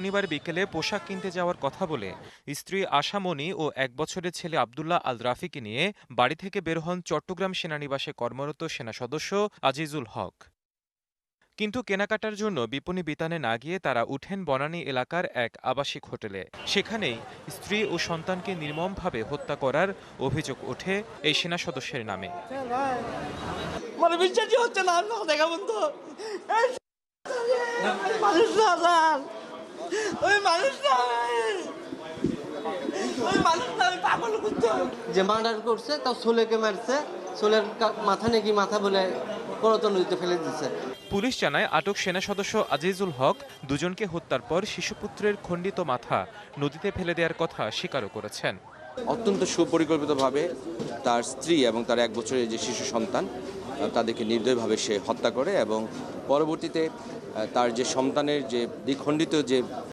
শনিবার বিকেলে পোশাক কিনতে যাওয়ার কথা বলে স্ত্রী আশা মনি ও ১ বছরের ছেলে আব্দুল্লাহ আল রাফিকে নিয়ে বাড়ি থেকে বের হন চট্টগ্রাম সেনানিবাসে কর্মরত সেনা সদস্য আজিজুল হক। কিন্তু কেনাকাটার জন্য বিপণী বিতানে না গিয়ে তারা উঠেন বনানী এলাকার এক আবাসিক হোটেলে। সেখানেই স্ত্রী ও সন্তানকে নির্মমভাবে হত্যা করার অভিযোগ ওঠে এই সেনা সদস্যের নামে। মানে বিশ্বাসই হচ্ছে না, দেখা বন্ধু মানুষ না স্যার, ওই মানুষ না, ওই মানুষ না, ওই পাগল বুঝছো যে মার্ডার করছে, তাও ছোলেকে মারছে, ছোলের মাথা নাকি মাথা বলে করতল নদীতে ফেলে দিচ্ছে। পুলিশ জানায় আটক সেনা সদস্য আজিজুল হক দুজনকে হত্যার পর শিশুপুত্রের খণ্ডিত মাথা নদীতে ফেলে দেওয়ার কথা স্বীকারও করেছেন। অত্যন্ত সুপরিকল্পিতভাবে তার স্ত্রী এবং তার 1 বছরের যে শিশু সন্তান তাদেরকে নির্দয়ভাবে সে হত্যা করে এবং পরবর্তীতে তার যে সন্তানের যে দ্বিখণ্ডিত যে